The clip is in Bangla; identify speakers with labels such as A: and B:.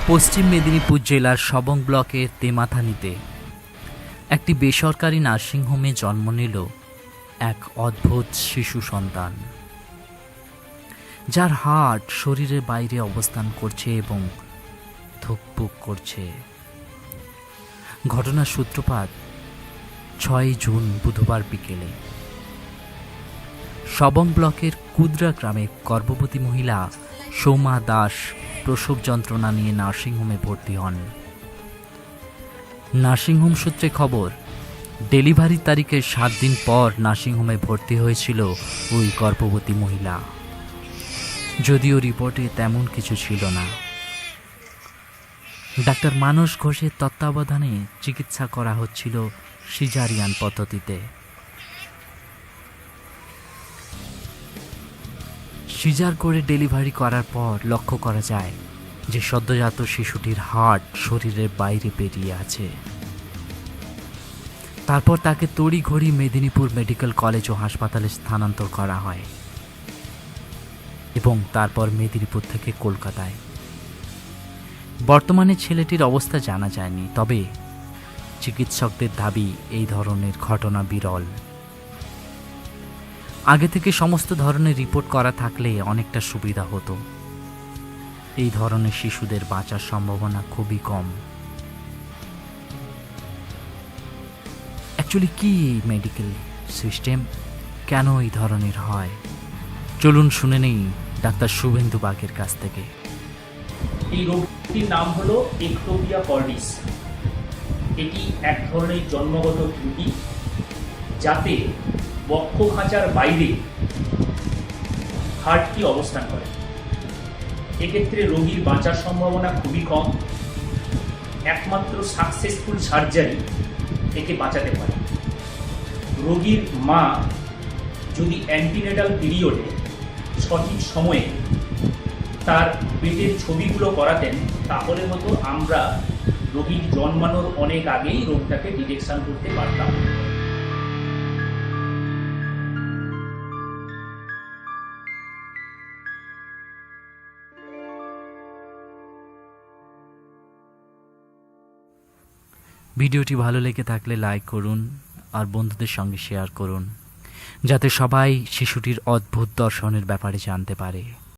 A: পশ্চিম মেদিনীপুর জেলার সবং ব্লকের তেমাথানিতে একটি বেসরকারি নার্সিংহোমে জন্ম নিল এক অদ্ভুত শিশু সন্তান, যার হার্ট শরীরের বাইরে অবস্থান করছে এবং ধুকপুক করছে। ঘটনার সূত্রপাত 6 জুন বুধবার বিকেলে সবং ব্লকের কুদরা গ্রামে গর্ভবতী মহিলা সৌমা দাস প্রসব যন্ত্রণা নিয়ে নার্সিংহোমে ভর্তি হন। নার্সিংহোম সূত্রে খবর, ডেলিভারির তারিখের 7 দিন পর নার্সিংহোমে ভর্তি হয়েছিল ওই গর্ভবতী মহিলা, যদিও রিপোর্টে তেমন কিছু ছিল না। ডাক্তার মানস ঘোষের তত্ত্বাবধানে চিকিৎসা করা হচ্ছিল সিজারিয়ান পদ্ধতিতে। সিজার করে ডেলিভারি করার পর লক্ষ্য করা যায় যে সদ্যজাত শিশুটির হার্ট শরীরের বাইরে বেরিয়ে আছে। তারপর তাকে তড়িঘড়ি মেদিনীপুর মেডিকেল কলেজ ও হাসপাতালে স্থানান্তর করা হয় এবং তারপর মেদিনীপুর থেকে কলকাতায়। বর্তমানে ছেলেটির অবস্থা জানা যায়নি, তবে চিকিৎসকদের দাবি এই ধরনের ঘটনা বিরল। আগে থেকে সমস্ত ধরনের রিপোর্ট করা থাকলে অনেকটা সুবিধা হতো। এই ধরনের শিশুদের বাঁচার সম্ভাবনা খুবই কম। অ্যাকচুয়ালি কি এই মেডিকেল সিস্টেম, কেন এই ধরনের হয়, চলুন শুনে নেই ডাক্তার শুভেন্দু বাগের কাছ থেকে।
B: এই রোগটির নাম হলো একটোপিয়া কর্ডিস। এটি এক ধরনের জন্মগত ত্রুটি, যাতে বক্ষ খাঁচার বাইরে হার্টটি অবস্থান করে। এক্ষেত্রে রোগীর বাঁচার সম্ভাবনা খুবই কম। একমাত্র সাকসেসফুল সার্জারি একে বাঁচাতে পারে। রোগীর মা যদি অ্যান্টিনেটাল পিরিয়ডে সঠিক সময়ে তার পেটের ছবিগুলো করাতেন, তাহলে হয়তো আমরা রোগীর জন্মানোর অনেক আগেই রোগটাকে ডিটেকশন করতে পারতাম।
A: ভিডিওটি ভালো লেগে থাকলে লাইক করুন আর বন্ধুদের সঙ্গে শেয়ার করুন, যাতে সবাই শিশুটির অদ্ভুত দর্শনের ব্যাপারে জানতে পারে।